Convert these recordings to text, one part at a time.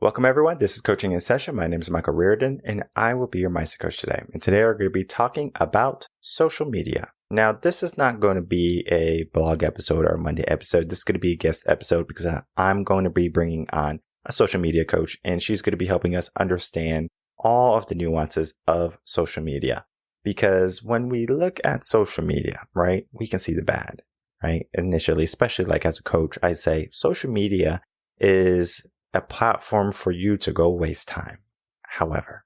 Welcome, everyone. This is Coaching in Session. My name is Michael Reardon, and I will be your mindset coach today. And today we're going to be talking about social media. Now, this is not going to be a blog episode or a Monday episode. This is going to be a guest episode because I'm going to be bringing on a social media coach, and she's going to be helping us understand all of the nuances of social media. Because when we look at social media, right, we can see the bad, right? Initially, especially like as a coach, I say social media is a platform for you to go waste time. However,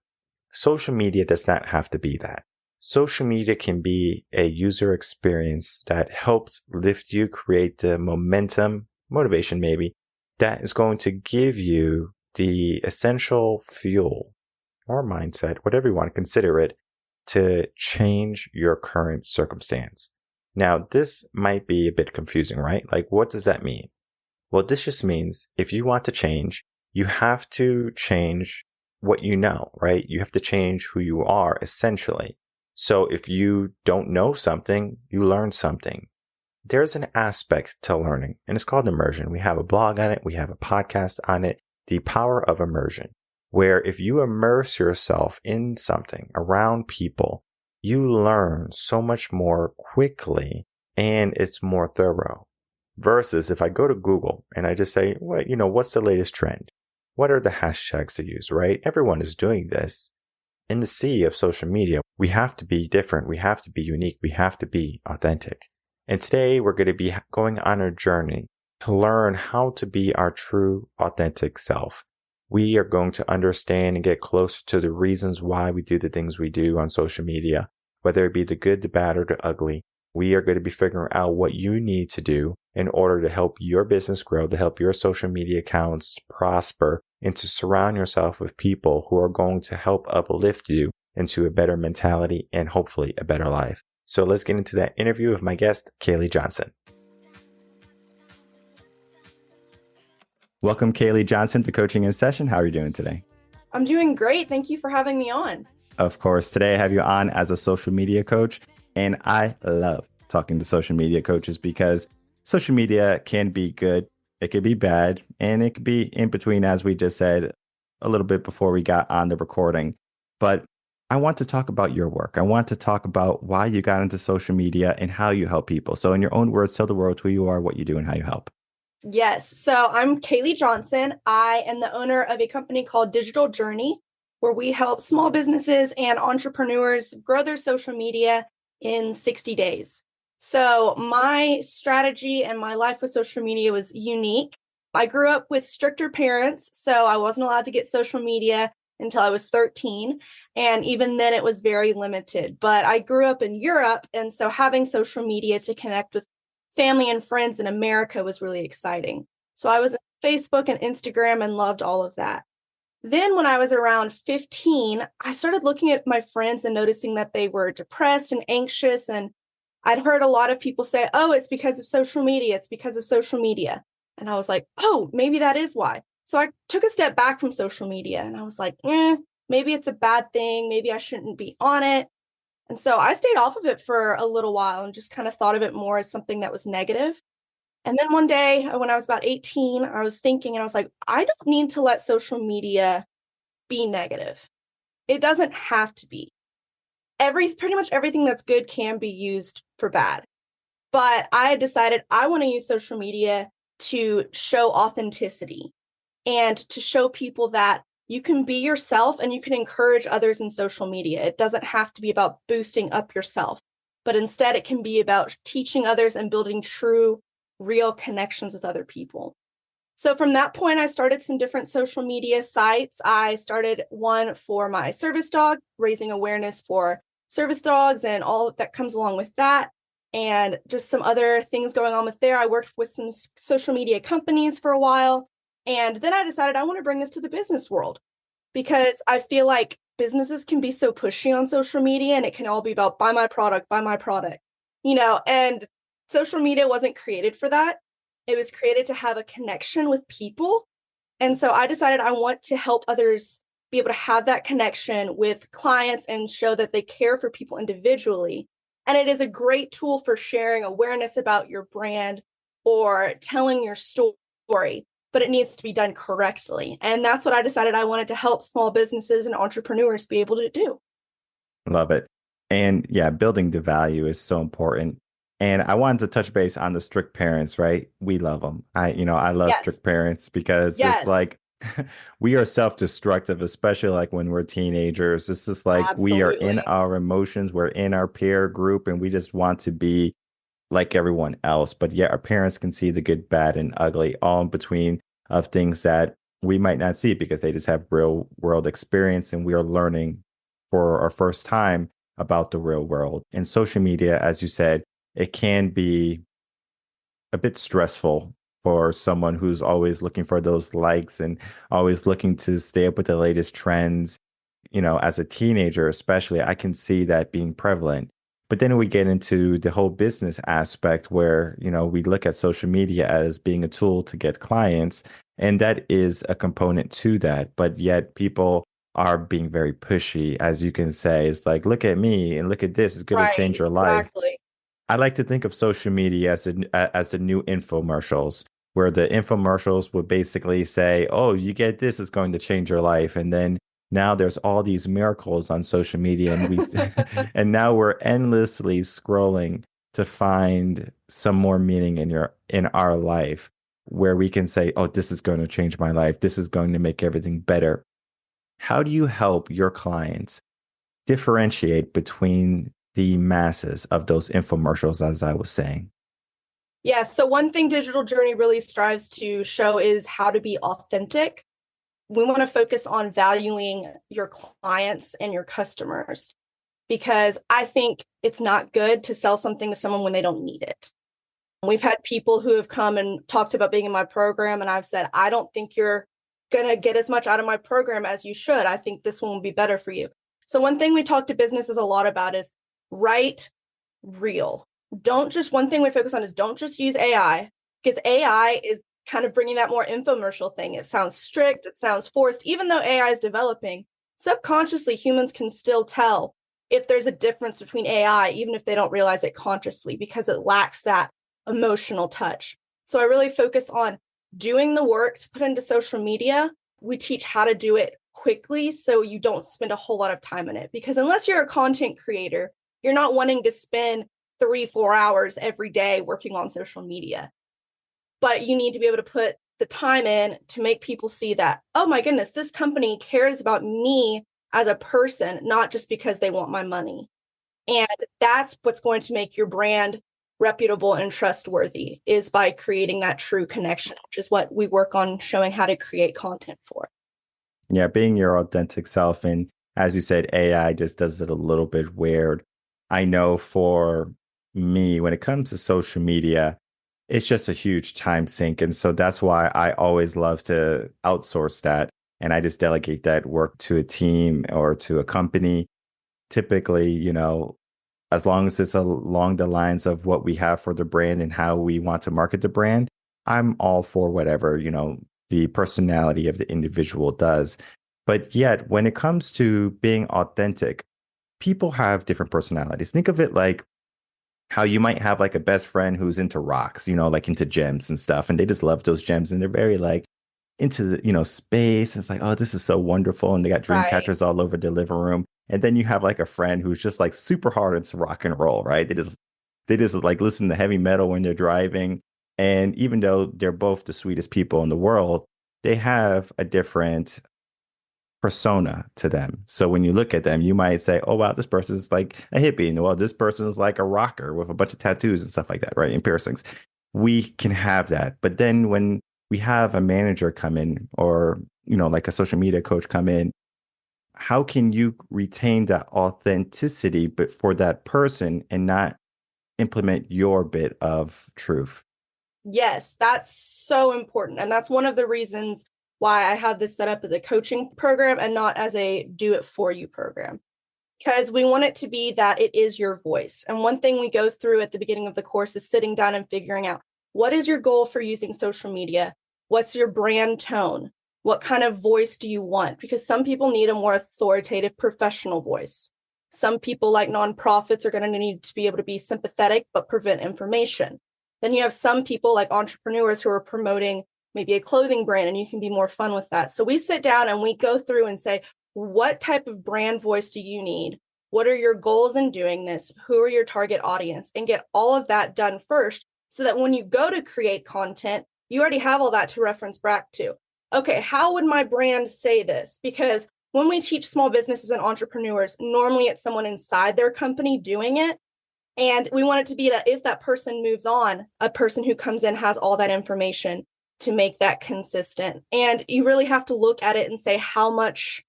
social media does not have to be that. Social media can be a user experience that helps lift you, create the momentum, motivation maybe, that is going to give you the essential fuel or mindset, whatever you want to consider it, to change your current circumstance. Now, this might be a bit confusing, right? Like, what does that mean? Well, this just means if you want to change, you have to change what you know, right? You have to change who you are, essentially. So if you don't know something, you learn something. There's an aspect to learning, and it's called immersion. We have a blog on it. We have a podcast on it, The Power of Immersion, where if you immerse yourself in something around people, you learn so much more quickly and it's more thorough. Versus if I go to Google and I just say, well, what's the latest trend? What are the hashtags to use, right? Everyone is doing this. In the sea of social media, we have to be different. We have to be unique. We have to be authentic. And today we're going to be going on a journey to learn how to be our true, authentic self. We are going to understand and get closer to the reasons why we do the things we do on social media, whether it be the good, the bad, or the ugly. We are going to be figuring out what you need to do in order to help your business grow, to help your social media accounts prosper, and to surround yourself with people who are going to help uplift you into a better mentality and hopefully a better life. So let's get into that interview with my guest, Kaylee Johnson. Welcome, Kaylee Johnson, to Coaching in Session. How are you doing today? I'm doing great. Thank you for having me on. Of course. Today I have you on as a social media coach. And I love talking to social media coaches because social media can be good, it can be bad, and it can be in between, as we just said a little bit before we got on the recording. But I want to talk about your work. I want to talk about why you got into social media and how you help people. So in your own words, tell the world who you are, what you do, and how you help. Yes. So I'm Kaylee Johnson. I am the owner of a company called Digital Journey, where we help small businesses and entrepreneurs grow their social media in 60 days. So my strategy and my life with social media was unique. I grew up with stricter parents, so I wasn't allowed to get social media until I was 13. And even then it was very limited. But I grew up in Europe, and so having social media to connect with family and friends in America was really exciting. So I was on Facebook and Instagram and loved all of that. Then when I was around 15, I started looking at my friends and noticing that they were depressed and anxious. And I'd heard a lot of people say, oh, it's because of social media. It's because of social media. And I was like, oh, maybe that is why. So I took a step back from social media and I was like, maybe it's a bad thing. Maybe I shouldn't be on it. And so I stayed off of it for a little while and just kind of thought of it more as something that was negative. And then one day when I was about 18, I was thinking and I was like, I don't need to let social media be negative. It doesn't have to be. Pretty much everything that's good can be used for bad. But I decided I want to use social media to show authenticity and to show people that you can be yourself and you can encourage others in social media. It doesn't have to be about boosting up yourself, but instead it can be about teaching others and building true, real connections with other people. So from that point, I started some different social media sites. I started one for my service dog, raising awareness for service dogs and all that comes along with that. And just some other things going on with there. I worked with some social media companies for a while. And then I decided I want to bring this to the business world because I feel like businesses can be so pushy on social media and it can all be about buy my product, and social media wasn't created for that. It was created to have a connection with people. And so I decided I want to help others be able to have that connection with clients and show that they care for people individually. And it is a great tool for sharing awareness about your brand or telling your story. but it needs to be done correctly. And that's what I decided I wanted to help small businesses and entrepreneurs be able to do. Love it. And yeah, building the value is so important. And I wanted to touch base on the strict parents, right? We love them. I love Yes. strict parents because it's Yes, like we are self-destructive, especially like when we're teenagers. It's just like we are in absolutely. our emotions, we're in our peer group, and we just want to be like everyone else. But yet our parents can see the good, bad, and ugly all in between of things that we might not see because they just have real world experience and we are learning for our first time about the real world. And social media, as you said, it can be a bit stressful for someone who's always looking for those likes and always looking to stay up with the latest trends. As a teenager, especially, I can see that being prevalent. But then we get into the whole business aspect where, we look at social media as being a tool to get clients. And that is a component to that. But yet people are being very pushy, as you can say. It's like, look at me and look at this. It's going to Right, change your life. exactly. I like to think of social media as the new infomercials, where the infomercials would basically say, "Oh, you get this, it's going to change your life," and then now there's all these miracles on social media, and we and now we're endlessly scrolling to find some more meaning in our life, where we can say, "Oh, this is going to change my life. This is going to make everything better." How do you help your clients differentiate between the masses of those infomercials, as I was saying? Yeah, so one thing Digital Journey really strives to show is how to be authentic. We want to focus on valuing your clients and your customers because I think it's not good to sell something to someone when they don't need it. We've had people who have come and talked about being in my program, and I've said, I don't think you're going to get as much out of my program as you should. I think this one will be better for you. So, one thing we talk to businesses a lot about is write real. Don't just, one thing we focus on is don't just use AI because AI is kind of bringing that more infomercial thing. It sounds strict, it sounds forced. Even though AI is developing, subconsciously humans can still tell if there's a difference between AI, even if they don't realize it consciously, because it lacks that emotional touch. So I really focus on doing the work to put into social media. We teach how to do it quickly so you don't spend a whole lot of time in it. Because unless you're a content creator, you're not wanting to spend 3-4 hours every day working on social media. But you need to be able to put the time in to make people see that, oh my goodness, this company cares about me as a person, not just because they want my money. And that's what's going to make your brand reputable and trustworthy, is by creating that true connection, which is what we work on showing how to create content for. Yeah, being your authentic self. And as you said, AI just does it a little bit weird. I know for me, when it comes to social media, it's just a huge time sink. And so that's why I always love to outsource that. And I just delegate that work to a team or to a company. Typically, as long as it's along the lines of what we have for the brand and how we want to market the brand, I'm all for whatever, the personality of the individual does. But yet, when it comes to being authentic, people have different personalities. Think of it like how you might have like a best friend who's into rocks, like into gems and stuff, and they just love those gems and they're very like into the, space. It's like, oh, this is so wonderful. And they got dream Right. catchers all over the living room. And then you have like a friend who's just like super hard into rock and roll, right? They just like listen to heavy metal when they're driving. And even though they're both the sweetest people in the world, they have a different persona to them. So when you look at them, you might say, oh, wow, this person's like a hippie. And well, this person's like a rocker with a bunch of tattoos and stuff like that, right? And piercings. We can have that. But then when we have a manager come in or, like a social media coach come in, how can you retain that authenticity, but for that person and not implement your bit of truth? Yes, that's so important. And that's one of the reasons why I had this set up as a coaching program and not as a do it for you program. Because we want it to be that it is your voice. And one thing we go through at the beginning of the course is sitting down and figuring out, what is your goal for using social media? What's your brand tone? What kind of voice do you want? Because some people need a more authoritative professional voice. Some people, like nonprofits, are going to need to be able to be sympathetic but prevent information. Then you have some people like entrepreneurs who are promoting maybe a clothing brand, and you can be more fun with that. So we sit down and we go through and say, what type of brand voice do you need? What are your goals in doing this? Who are your target audience? And get all of that done first so that when you go to create content, you already have all that to reference back to. Okay, how would my brand say this? Because when we teach small businesses and entrepreneurs, normally it's someone inside their company doing it. And we want it to be that if that person moves on, a person who comes in has all that information to make that consistent. And you really have to look at it and say, how much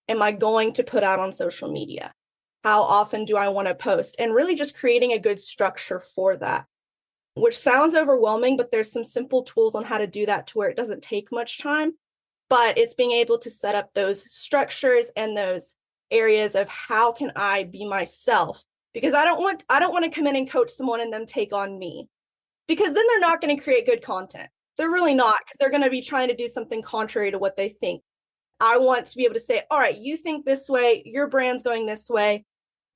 am I going to put out on social media? How often do I want to post? And really just creating a good structure for that, which sounds overwhelming, but there's some simple tools on how to do that to where it doesn't take much time. But it's being able to set up those structures and those areas of how can I be myself? Because I don't want to come in and coach someone and them take on me, because then they're not going to create good content. They're really not, because they're going to be trying to do something contrary to what they think. I want to be able to say, all right, you think this way, your brand's going this way.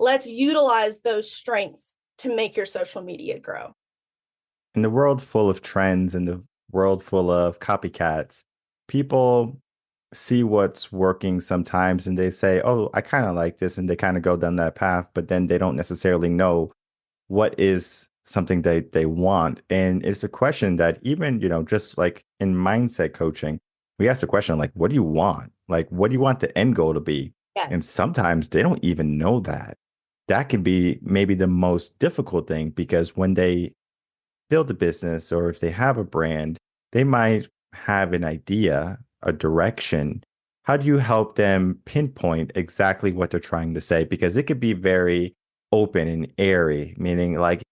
Let's utilize those strengths to make your social media grow. In the world full of trends and the world full of copycats, people see what's working sometimes and they say, oh, I kind of like this. And they kind of go down that path, but then they don't necessarily know what is something that they want. And it's a question that even, just like in mindset coaching, we ask the question, like, what do you want? Like, what do you want the end goal to be? Yes. And sometimes they don't even know that. That can be maybe the most difficult thing, because when they build a business or if they have a brand, they might have an idea, a direction. How do you help them pinpoint exactly what they're trying to say? Because it could be very open and airy, meaning, like,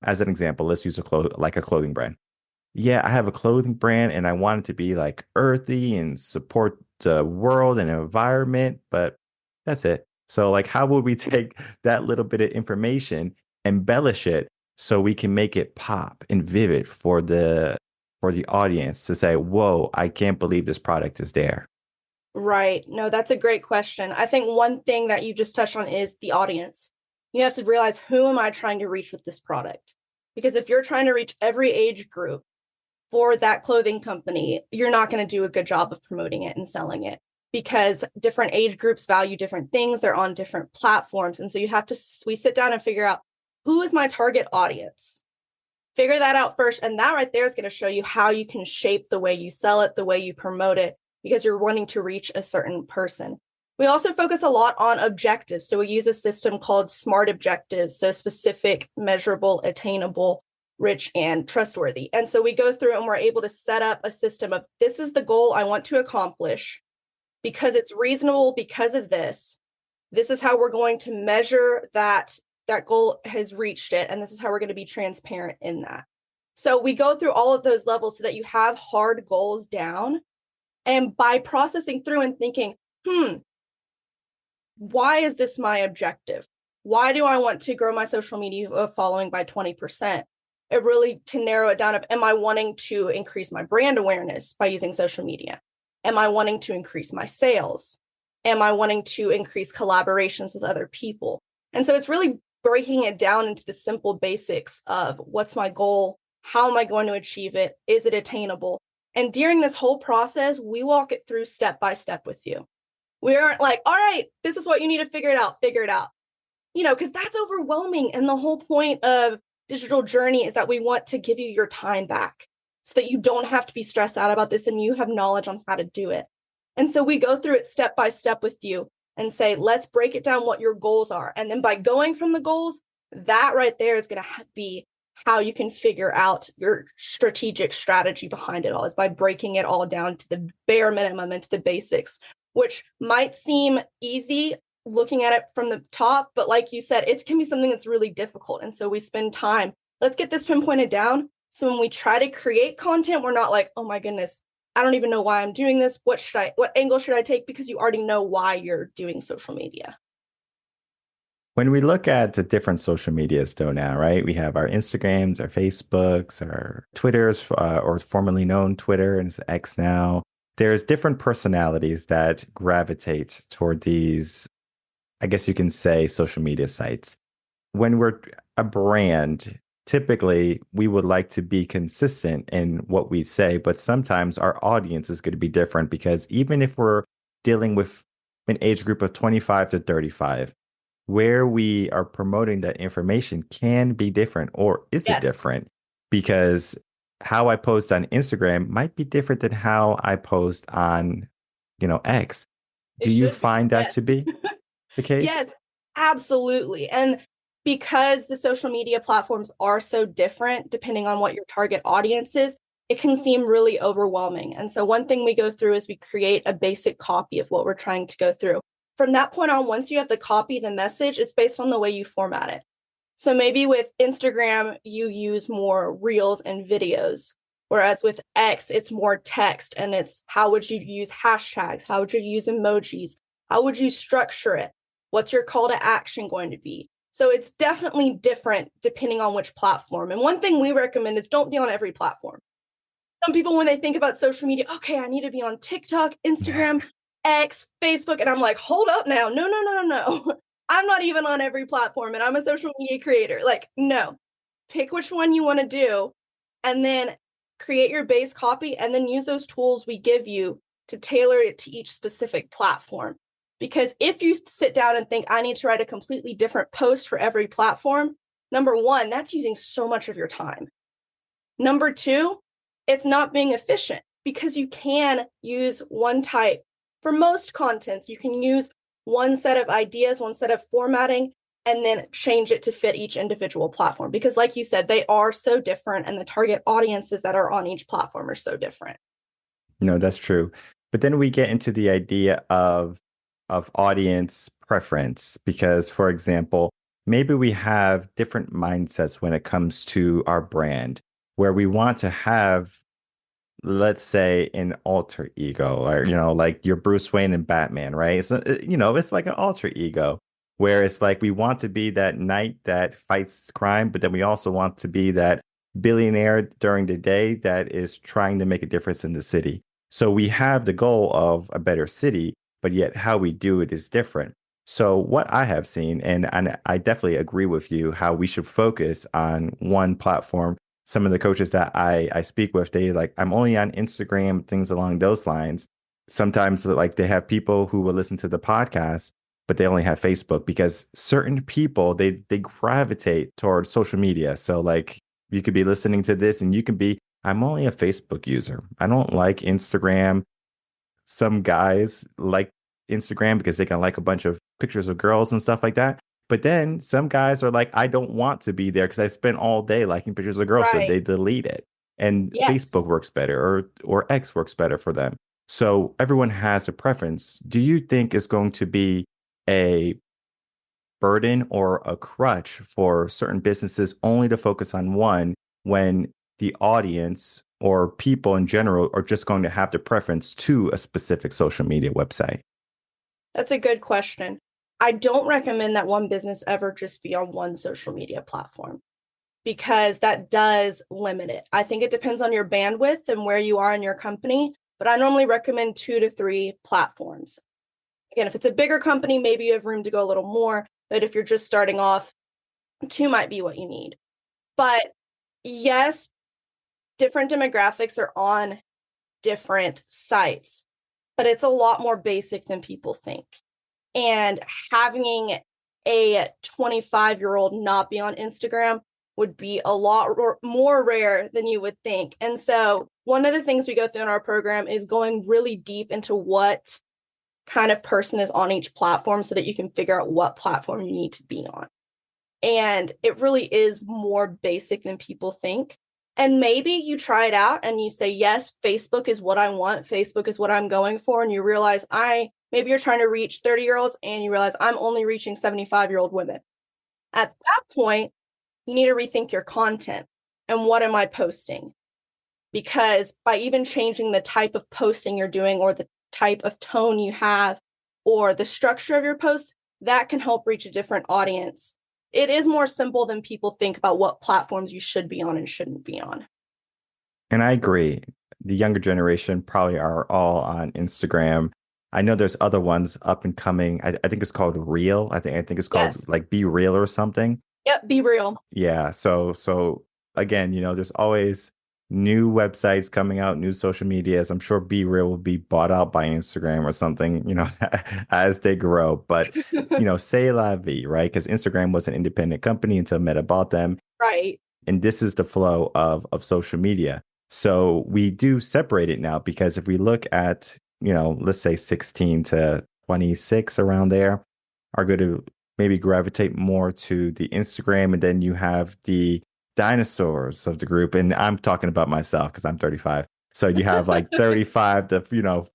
as an example, let's use a clothing brand. Yeah, I have a clothing brand and I want it to be like earthy and support the world and environment, but that's it. So, like, how would we take that little bit of information, embellish it so we can make it pop and vivid for the audience to say, whoa, I can't believe this product is there. Right. No, that's a great question. I think one thing that you just touched on is the audience. You have to realize, who am I trying to reach with this product? Because if you're trying to reach every age group for that clothing company, you're not going to do a good job of promoting it and selling it, because different age groups value different things. They're on different platforms. And so we sit down and figure out, who is my target audience? Figure that out first. And that right there is going to show you how you can shape the way you sell it, the way you promote it, because you're wanting to reach a certain person. We also focus a lot on objectives. So we use a system called SMART objectives. So specific, measurable, attainable, rich, and trustworthy. And so we go through and we're able to set up a system of, this is the goal I want to accomplish because it's reasonable because of this. This is how we're going to measure that goal has reached it. And this is how we're going to be transparent in that. So we go through all of those levels so that you have hard goals down. And by processing through and thinking, why is this my objective? Why do I want to grow my social media following by 20%? It really can narrow it down of, am I wanting to increase my brand awareness by using social media? Am I wanting to increase my sales? Am I wanting to increase collaborations with other people? And so it's really breaking it down into the simple basics of, what's my goal? How am I going to achieve it? Is it attainable? And during this whole process, we walk it through step by step with you. We aren't like, all right, this is what you need to figure it out, because that's overwhelming. And the whole point of Digital Journey is that we want to give you your time back so that you don't have to be stressed out about this and you have knowledge on how to do it. And so we go through it step by step with you and say, let's break it down what your goals are. And then by going from the goals, that right there is going to be how you can figure out your strategic strategy behind it all, is by breaking it all down to the bare minimum and to the basics, which might seem easy looking at it from the top, but like you said, it can be something that's really difficult. And so we spend time, let's get this pinpointed down. So when we try to create content, we're not like, oh my goodness, I don't even know why I'm doing this. What angle should I take? Because you already know why you're doing social media. When we look at the different social medias though now, right? We have our Instagrams, our Facebooks, our Twitters, or formerly known Twitter, and it's X now. There's different personalities that gravitate toward these, I guess you can say, social media sites. When we're a brand, typically we would like to be consistent in what we say, but sometimes our audience is going to be different because even if we're dealing with an age group of 25 to 35, where we are promoting that information can be different, or is it Yes, different? Because how I post on Instagram might be different than how I post on, X. it Do you should be. find that Yes. to be the case? Yes, absolutely. And because the social media platforms are so different depending on what your target audience is, it can seem really overwhelming. And so, one thing we go through is we create a basic copy of what we're trying to go through. From that point on, once you have the copy, the message, it's based on the way you format it. So, maybe with Instagram, you use more reels and videos. Whereas with X, it's more text and it's how would you use hashtags? How would you use emojis? How would you structure it? What's your call to action going to be? So it's definitely different depending on which platform. And one thing we recommend is don't be on every platform. Some people, when they think about social media, okay, I need to be on TikTok, Instagram, X, Facebook. And I'm like, hold up now. No, no, no, no, no. I'm not even on every platform and I'm a social media creator. Like, no, pick which one you want to do and then create your base copy and then use those tools we give you to tailor it to each specific platform. Because if you sit down and think, I need to write a completely different post for every platform, number one, that's using so much of your time. Number two, it's not being efficient because you can use one type. For most content, you can use one set of ideas, one set of formatting, and then change it to fit each individual platform. Because, like you said, they are so different, and the target audiences that are on each platform are so different. No, that's true. But then we get into the idea of audience preference because, for example, maybe we have different mindsets when it comes to our brand, where we want to have, let's say, an alter ego, or like your Bruce Wayne and Batman, right? So it's like an alter ego where it's like we want to be that knight that fights crime, but then we also want to be that billionaire during the day that is trying to make a difference in the city. So we have the goal of a better city, but yet how we do it is different. So what I have seen, and I definitely agree with you, how we should focus on one platform. Some of the coaches that I speak with, they like, I'm only on Instagram, things along those lines. Sometimes like they have people who will listen to the podcast, but they only have Facebook because certain people they gravitate towards social media. So like you could be listening to this and you can be, I'm only a Facebook user. I don't like Instagram. Some guys like Instagram because they can like a bunch of pictures of girls and stuff like that. But then some guys are like, I don't want to be there because I spent all day liking pictures of girls, so Right. they delete it. And Yes. Facebook works better, or X works better for them. So everyone has a preference. Do you think it's going to be a burden or a crutch for certain businesses only to focus on one when the audience or people in general are just going to have the preference to a specific social media website? That's a good question. I don't recommend that one business ever just be on one social media platform because that does limit it. I think it depends on your bandwidth and where you are in your company, but I normally recommend 2 to 3 platforms. Again, if it's a bigger company, maybe you have room to go a little more, but if you're just starting off, 2 might be what you need. But yes, different demographics are on different sites, but it's a lot more basic than people think. And having a 25-year-old not be on Instagram would be a lot more rare than you would think. And so one of the things we go through in our program is going really deep into what kind of person is on each platform so that you can figure out what platform you need to be on. And it really is more basic than people think. And maybe you try it out and you say, yes, Facebook is what I want. Facebook is what I'm going for. And you realize maybe you're trying to reach 30-year-olds and you realize I'm only reaching 75-year-old women. At that point, you need to rethink your content and what am I posting? Because by even changing the type of posting you're doing or the type of tone you have or the structure of your posts, that can help reach a different audience. It is more simple than people think about what platforms you should be on and shouldn't be on. And I agree. The younger generation probably are all on Instagram. I know there's other ones up and coming. I think it's called Reel. I think it's called Yes. like Be Real or something. Yep, be real. Yeah. So again, there's always new websites coming out, new social medias. I'm sure Be Real will be bought out by Instagram or something, as they grow. But, say la vie, right? Because Instagram was an independent company until Meta bought them. Right. And this is the flow of social media. So we do separate it now because if we look at, let's say 16 to 26 around there are going to maybe gravitate more to the Instagram. And then you have the dinosaurs of the group. And I'm talking about myself because I'm 35. So you have like 35 to,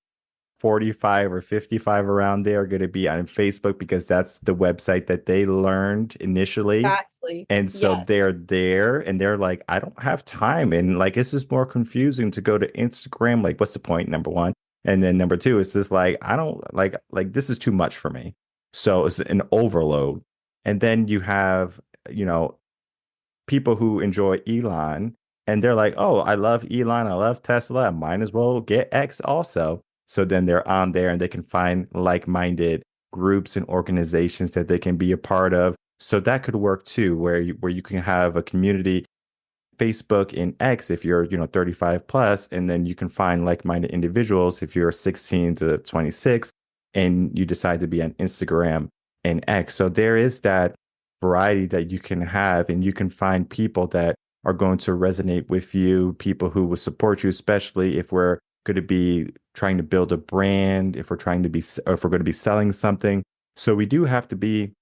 45 or 55 around there are going to be on Facebook because that's the website that they learned initially. Exactly. And so Yes. they're there and they're like, I don't have time. And like, it's just more confusing to go to Instagram. Like, what's the point? Number one. And then number two, it's just like, I don't this is too much for me. So it's an overload. And then you have, you know, people who enjoy Elon and they're like, oh, I love Elon. I love Tesla. I might as well get X also. So then they're on there and they can find like-minded groups and organizations that they can be a part of. So that could work too, where you can have a community, Facebook and X if you're, 35 plus, and then you can find like-minded individuals if you're 16 to 26 and you decide to be on Instagram and X. So there is that variety that you can have and you can find people that are going to resonate with you, people who will support you, especially if we're going to be trying to build a brand, if we're trying to be, or if we're going to be selling something. So we do have to be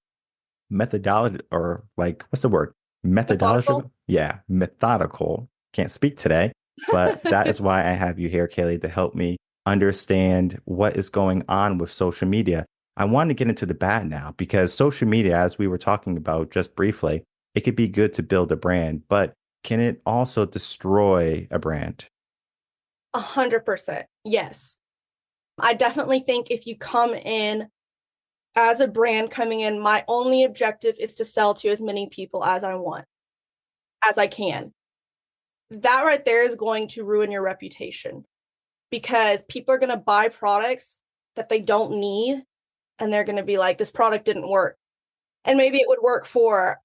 methodology or like, what's the word? Methodical. Methodological? Yeah, methodical. Can't speak today, but that is why I have you here, Kaylee, to help me understand what is going on with social media. I want to get into the bad now because social media, as we were talking about just briefly, it could be good to build a brand, but can it also destroy a brand? 100%. Yes. I definitely think if you come in as a brand coming in, my only objective is to sell to as many people as I want, as I can. That right there is going to ruin your reputation because people are going to buy products that they don't need. And they're going to be like, this product didn't work. And maybe it would work for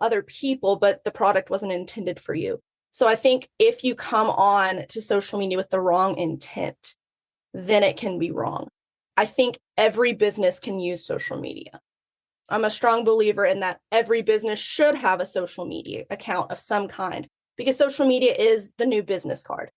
other people, but the product wasn't intended for you. So I think if you come on to social media with the wrong intent, then it can be wrong. I think every business can use social media. I'm a strong believer in that every business should have a social media account of some kind because social media is the new business card.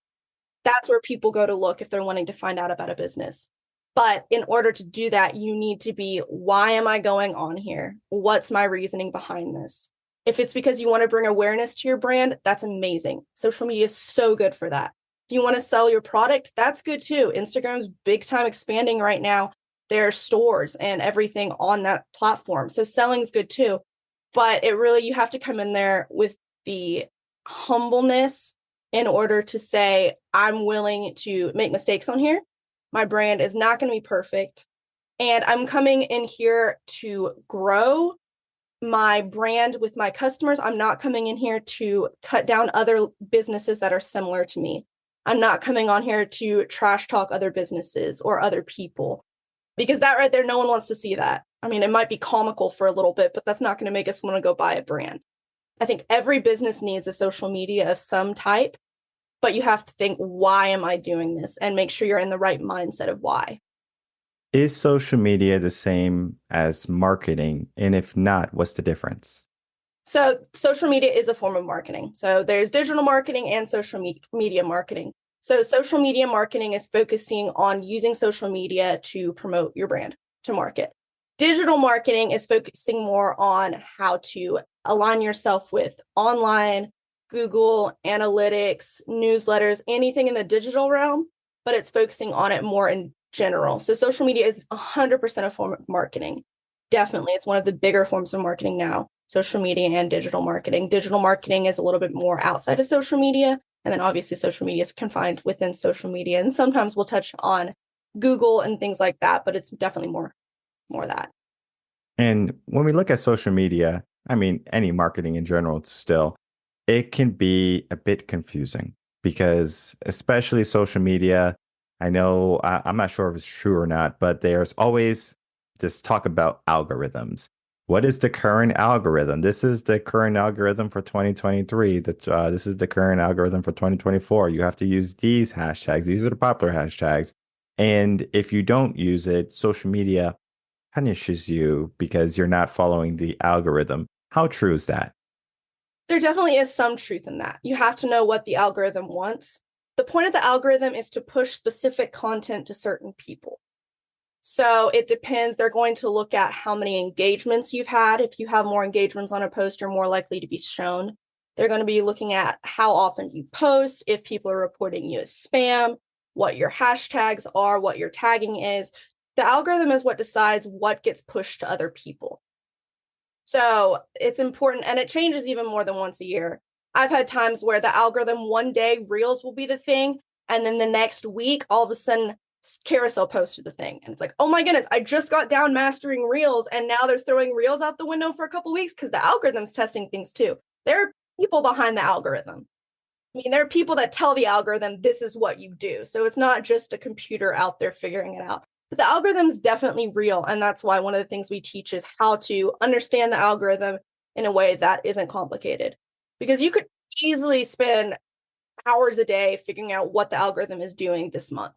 That's where people go to look if they're wanting to find out about a business. But in order to do that, you need to be, why am I going on here? What's my reasoning behind this? If it's because you want to bring awareness to your brand, that's amazing. Social media is so good for that. If you want to sell your product, that's good too. Instagram's big time expanding right now. There are stores and everything on that platform. So selling's good too. But it really, you have to come in there with the humbleness in order to say, I'm willing to make mistakes on here. My brand is not going to be perfect. And I'm coming in here to grow my brand with my customers. I'm not coming in here to cut down other businesses that are similar to me. I'm not coming on here to trash talk other businesses or other people because that right there, no one wants to see that. I mean, it might be comical for a little bit, but that's not going to make us want to go buy a brand. I think every business needs a social media of some type, but you have to think, why am I doing this? And make sure you're in the right mindset of why. Is social media the same as marketing? And if not, what's the difference? So social media is a form of marketing. So there's digital marketing and social media marketing. So social media marketing is focusing on using social media to promote your brand, to market. Digital marketing is focusing more on how to align yourself with online, Google, analytics, newsletters, anything in the digital realm, but it's focusing on it more in general. So social media is 100% a form of marketing. Definitely. It's one of the bigger forms of marketing now, social media and digital marketing. Digital marketing is a little bit more outside of social media. And then obviously social media is confined within social media. And sometimes we'll touch on Google and things like that, but it's definitely more that. And when we look at social media, I mean, any marketing in general, still, it can be a bit confusing because, especially social media, I know I'm not sure if it's true or not, but there's always this talk about algorithms. What is the current algorithm? This is the current algorithm for 2023. This is the current algorithm for 2024. You have to use these hashtags. These are the popular hashtags. And if you don't use it, social media punishes you because you're not following the algorithm. How true is that? There definitely is some truth in that. You have to know what the algorithm wants. The point of the algorithm is to push specific content to certain people. So it depends. They're going to look at how many engagements you've had. If you have more engagements on a post, you're more likely to be shown. They're going to be looking at how often you post, if people are reporting you as spam, what your hashtags are, what your tagging is. The algorithm is what decides what gets pushed to other people. So it's important, and it changes even more than once a year. I've had times where the algorithm one day Reels will be the thing, and then the next week, all of a sudden, Carousel posted the thing. And it's like, oh my goodness, I just got down mastering Reels, and now they're throwing Reels out the window for a couple weeks because the algorithm's testing things too. There are people behind the algorithm. I mean, there are people that tell the algorithm this is what you do. So it's not just a computer out there figuring it out. But the algorithm's definitely real. And that's why one of the things we teach is how to understand the algorithm in a way that isn't complicated. Because you could easily spend hours a day figuring out what the algorithm is doing this month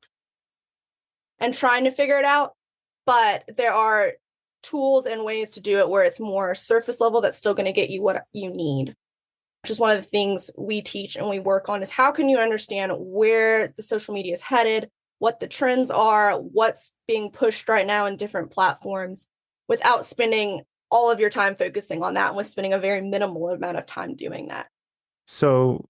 and trying to figure it out. But there are tools and ways to do it where it's more surface level that's still going to get you what you need. Which is one of the things we teach and we work on is how can you understand where the social media is headed, what the trends are, what's being pushed right now in different platforms without spending all of your time focusing on that and with spending a very minimal amount of time doing that. So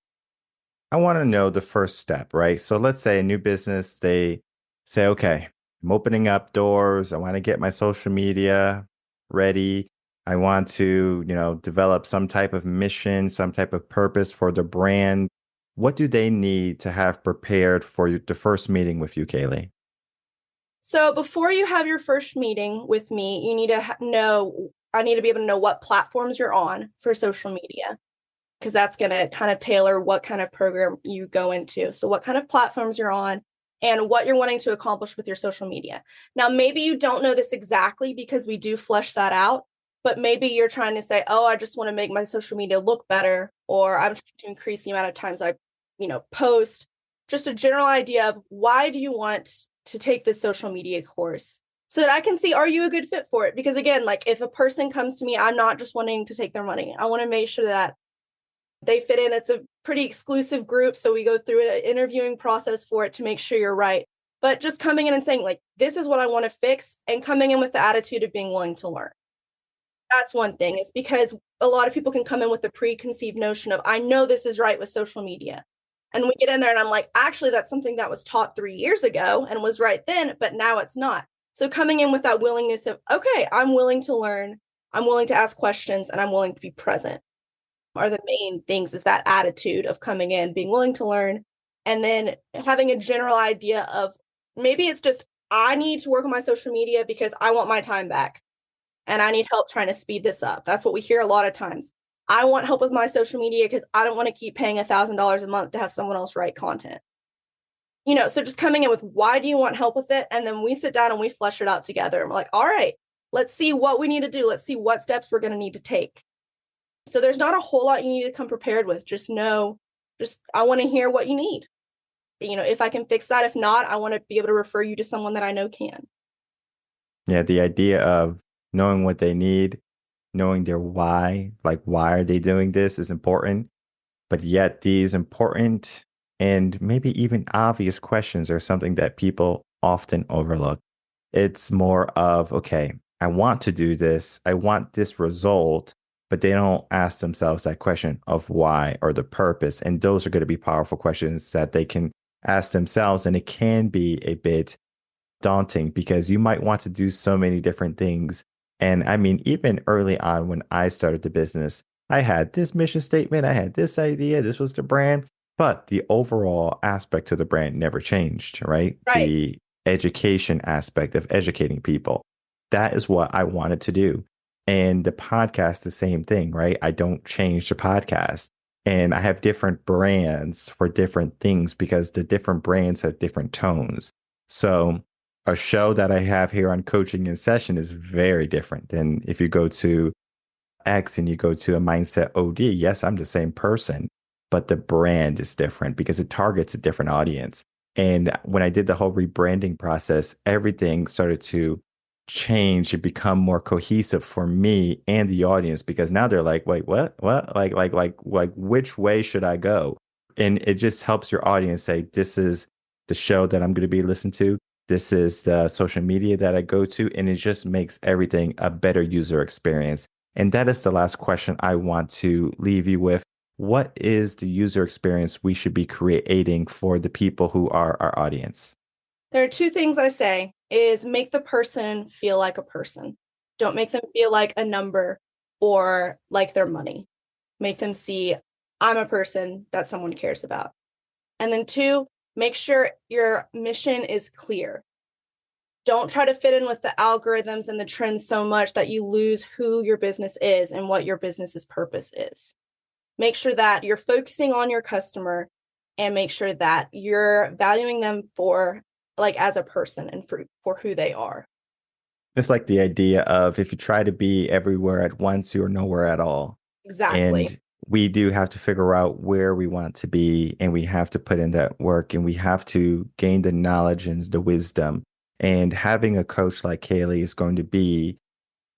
I want to know the first step, right? So let's say a new business, they say, okay, I'm opening up doors. I want to get my social media ready. I want to, develop some type of mission, some type of purpose for the brand. What do they need to have prepared for the first meeting with you, Kaylee? So before you have your first meeting with me, you need to know, I need to be able to know what platforms you're on for social media, because that's going to kind of tailor what kind of program you go into. So what kind of platforms you're on and what you're wanting to accomplish with your social media. Now, maybe you don't know this exactly because we do flesh that out, but maybe you're trying to say, oh, I just want to make my social media look better, or I'm trying to increase the amount of times I, post. Just a general idea of why do you want to take this social media course so that I can see, are you a good fit for it? Because again, like if a person comes to me, I'm not just wanting to take their money. I want to make sure that they fit in. It's a pretty exclusive group. So we go through an interviewing process for it to make sure you're right. But just coming in and saying, like, this is what I want to fix, and coming in with the attitude of being willing to learn. That's one thing. It's because a lot of people can come in with the preconceived notion of, I know this is right with social media. And we get in there and I'm like, actually, that's something that was taught 3 years ago and was right then, but now it's not. So coming in with that willingness of, okay, I'm willing to learn, I'm willing to ask questions, and I'm willing to be present are the main things, is that attitude of coming in, being willing to learn, and then having a general idea of maybe it's just, I need to work on my social media because I want my time back and I need help trying to speed this up. That's what we hear a lot of times. I want help with my social media because I don't want to keep paying $1,000 a month to have someone else write content. So just coming in with, why do you want help with it? And then we sit down and we flesh it out together. And we're like, all right, let's see what we need to do. Let's see what steps we're going to need to take. So there's not a whole lot you need to come prepared with. Just know, I want to hear what you need. If I can fix that. If not, I want to be able to refer you to someone that I know can. Yeah, the idea of knowing what they need, knowing their why, like why are they doing this is important. But yet these important and maybe even obvious questions are something that people often overlook. It's more of, okay, I want to do this. I want this result, but they don't ask themselves that question of why or the purpose. And those are going to be powerful questions that they can ask themselves. And it can be a bit daunting because you might want to do so many different things. And I mean, even early on when I started the business, I had this mission statement, I had this idea, this was the brand, but the overall aspect to the brand never changed, right? Right. The education aspect of educating people. That is what I wanted to do. And the podcast, the same thing, right? I don't change the podcast. And I have different brands for different things because the different brands have different tones. So a show that I have here on Coaching in Session is very different than if you go to X and you go to a Mindset OD. Yes, I'm the same person, but the brand is different because it targets a different audience. And when I did the whole rebranding process, everything started to change and become more cohesive for me and the audience because now they're like, wait, what? Like, which way should I go? And it just helps your audience say, this is the show that I'm going to be listening to. This is the social media that I go to. And it just makes everything a better user experience. And that is the last question I want to leave you with. What is the user experience we should be creating for the people who are our audience? There are two things I say is make the person feel like a person. Don't make them feel like a number or like their money. Make them see I'm a person that someone cares about. And then two, make sure your mission is clear. Don't try to fit in with the algorithms and the trends so much that you lose who your business is and what your business's purpose is. Make sure that you're focusing on your customer and make sure that you're valuing them for like as a person and for who they are. It's like the idea of if you try to be everywhere at once, you're nowhere at all. Exactly. And we do have to figure out where we want to be, and we have to put in that work, and we have to gain the knowledge and the wisdom. And having a coach like Kaylee is going to be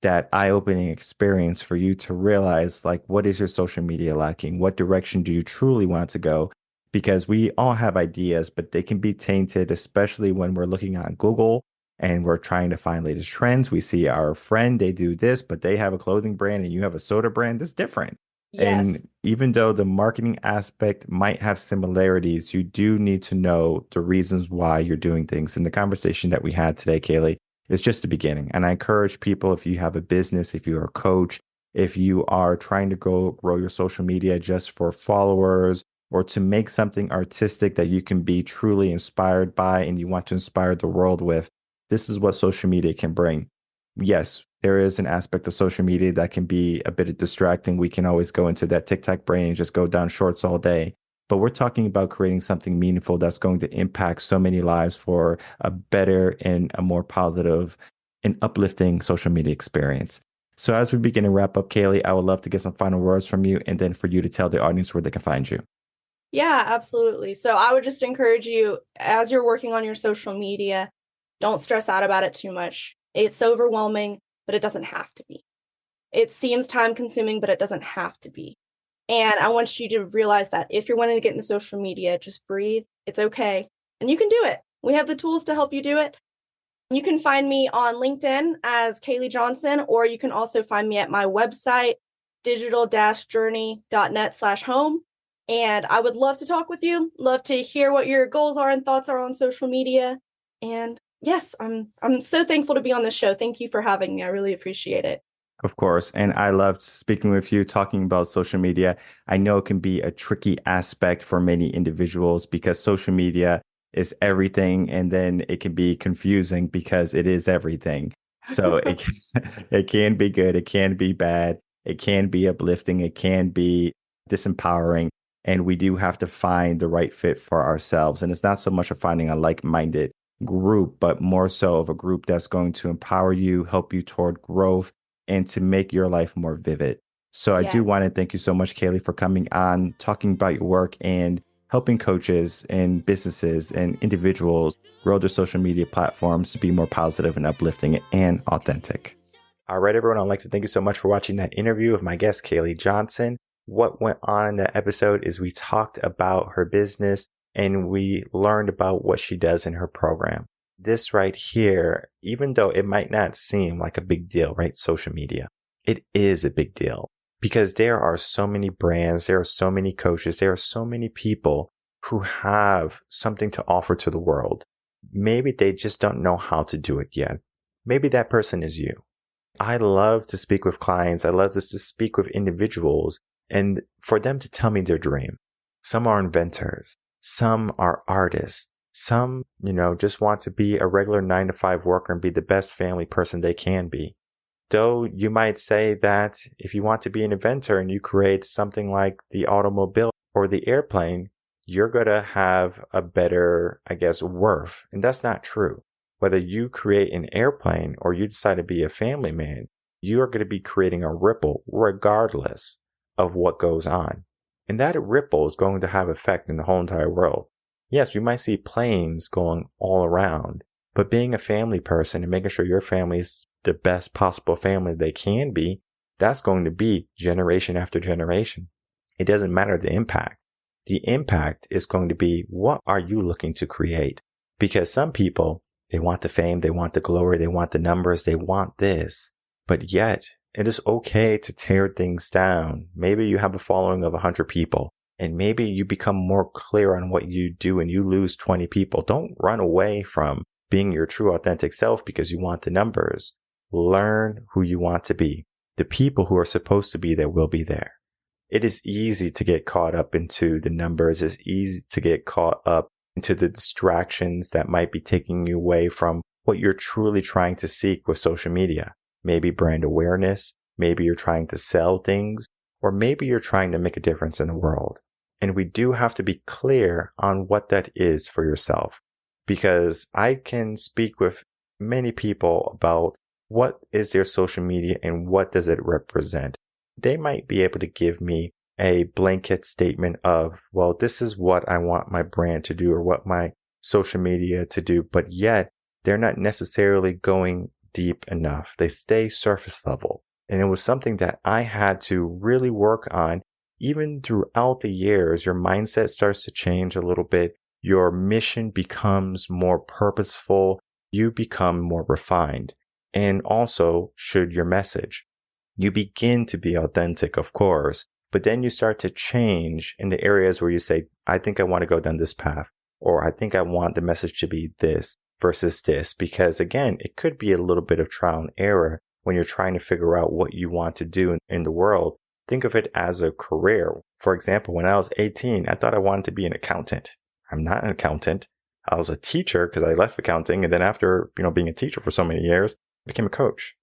that eye-opening experience for you to realize, like, what is your social media lacking? What direction do you truly want to go? Because we all have ideas, but they can be tainted, especially when we're looking on Google and we're trying to find latest trends. We see our friend, they do this, but they have a clothing brand and you have a soda brand. That's different. Yes. And even though the marketing aspect might have similarities, you do need to know the reasons why you're doing things. And the conversation that we had today, Kaylee, is just the beginning. And I encourage people, if you have a business, if you're a coach, if you are trying to grow your social media just for followers or to make something artistic that you can be truly inspired by and you want to inspire the world with, this is what social media can bring. Yes, there is an aspect of social media that can be a bit distracting. We can always go into that TikTok brain and just go down shorts all day. But we're talking about creating something meaningful that's going to impact so many lives for a better and a more positive and uplifting social media experience. So as we begin to wrap up, Kaylee, I would love to get some final words from you and then for you to tell the audience where they can find you. Yeah, absolutely. So I would just encourage you as you're working on your social media, don't stress out about it too much. It's overwhelming, but it doesn't have to be. It seems time consuming, but it doesn't have to be. And I want you to realize that if you're wanting to get into social media, just breathe. It's okay. And you can do it. We have the tools to help you do it. You can find me on LinkedIn as Kaylee Johnson, or you can also find me at my website, digital-journey.net/home. And I would love to talk with you, love to hear what your goals are and thoughts are on social media. And yes, I'm so thankful to be on this show. Thank you for having me. I really appreciate it. Of course. And I loved speaking with you, talking about social media. I know it can be a tricky aspect for many individuals because social media is everything. And then it can be confusing because it is everything. So it can be good. It can be bad. It can be uplifting. It can be disempowering. And we do have to find the right fit for ourselves. And it's not so much of finding a like-minded group, but more so of a group that's going to empower you, help you toward growth, and to make your life more vivid. So I do want to thank you so much, Kaylee, for coming on, talking about your work and helping coaches and businesses and individuals grow their social media platforms to be more positive and uplifting and authentic. All right, everyone, I'd like to thank you so much for watching that interview with my guest, Kaylee Johnson. What went on in that episode is we talked about her business and we learned about what she does in her program. This right here, even though it might not seem like a big deal, right? Social media, it is a big deal because there are so many brands, there are so many coaches, there are so many people who have something to offer to the world. Maybe they just don't know how to do it yet. Maybe that person is you. I love to speak with clients. I love to speak with individuals and for them to tell me their dream. Some are inventors. Some are artists. Some, just want to be a regular 9-to-5 worker and be the best family person they can be. Though you might say that if you want to be an inventor and you create something like the automobile or the airplane, you're going to have a better, worth. And that's not true. Whether you create an airplane or you decide to be a family man, you are going to be creating a ripple regardless of what goes on. And that ripple is going to have effect in the whole entire world. Yes, we might see planes going all around, but being a family person and making sure your family is the best possible family they can be, that's going to be generation after generation. It doesn't matter the impact. The impact is going to be, what are you looking to create? Because some people, they want the fame, they want the glory, they want the numbers, they want this. But yet, it is okay to tear things down. Maybe you have a following of 100 people, and maybe you become more clear on what you do and you lose 20 people. Don't run away from being your true authentic self because you want the numbers. Learn who you want to be. The people who are supposed to be there will be there. It is easy to get caught up into the numbers. It's easy to get caught up into the distractions that might be taking you away from what you're truly trying to seek with social media. Maybe brand awareness, maybe you're trying to sell things, or maybe you're trying to make a difference in the world. And we do have to be clear on what that is for yourself, because I can speak with many people about what is their social media and what does it represent. They might be able to give me a blanket statement of, well, this is what I want my brand to do or what my social media to do, but yet they're not necessarily going deep enough. They stay surface level. And it was something that I had to really work on. Even throughout the years, your mindset starts to change a little bit. Your mission becomes more purposeful. You become more refined. And also should your message. You begin to be authentic, of course, but then you start to change in the areas where you say, I think I want to go down this path, or I think I want the message to be this versus this, because again, it could be a little bit of trial and error when you're trying to figure out what you want to do in the world. Think of it as a career. For example, when I was 18, I thought I wanted to be an accountant. I'm not an accountant. I was a teacher because I left accounting. And then after, being a teacher for so many years, I became a coach.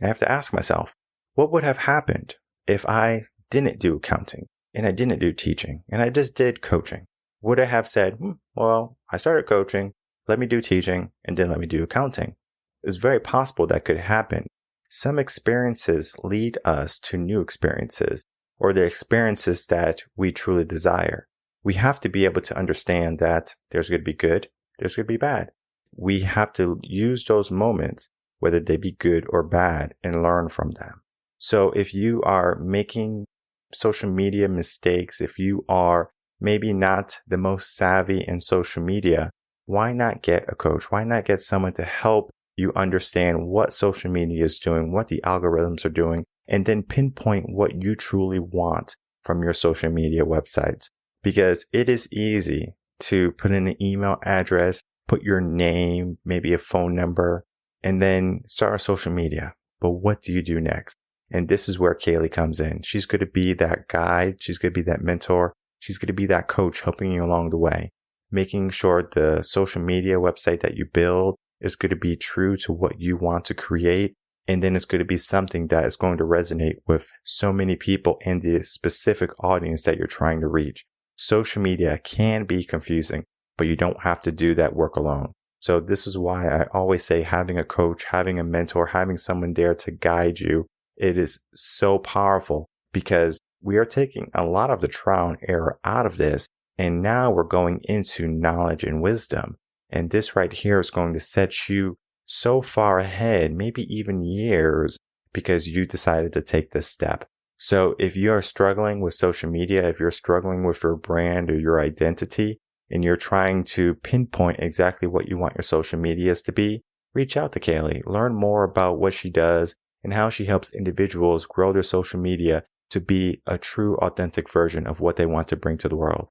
I have to ask myself, what would have happened if I didn't do accounting and I didn't do teaching and I just did coaching? Would I have said, well, I started coaching, let me do teaching, and then let me do accounting? It's very possible that could happen. Some experiences lead us to new experiences, or the experiences that we truly desire. We have to be able to understand that there's going to be good, there's going to be bad. We have to use those moments, whether they be good or bad, and learn from them. So if you are making social media mistakes, if you are maybe not the most savvy in social media, why not get a coach? Why not get someone to help you understand what social media is doing, what the algorithms are doing, and then pinpoint what you truly want from your social media websites? Because it is easy to put in an email address, put your name, maybe a phone number, and then start a social media. But what do you do next? And this is where Kaylee comes in. She's going to be that guide. She's going to be that mentor. She's going to be that coach helping you along the way, making sure the social media website that you build is going to be true to what you want to create. And then it's going to be something that is going to resonate with so many people in the specific audience that you're trying to reach. Social media can be confusing, but you don't have to do that work alone. So this is why I always say having a coach, having a mentor, having someone there to guide you, it is so powerful because we are taking a lot of the trial and error out of this. And now we're going into knowledge and wisdom. And this right here is going to set you so far ahead, maybe even years, because you decided to take this step. So if you are struggling with social media, if you're struggling with your brand or your identity, and you're trying to pinpoint exactly what you want your social medias to be, reach out to Kaylee. Learn more about what she does and how she helps individuals grow their social media to be a true, authentic version of what they want to bring to the world.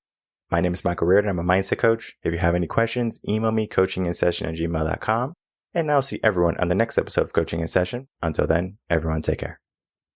My name is Michael Reardon. I'm a mindset coach. If you have any questions, email me coachinginsession@gmail.com. And I'll see everyone on the next episode of Coaching in Session. Until then, everyone take care.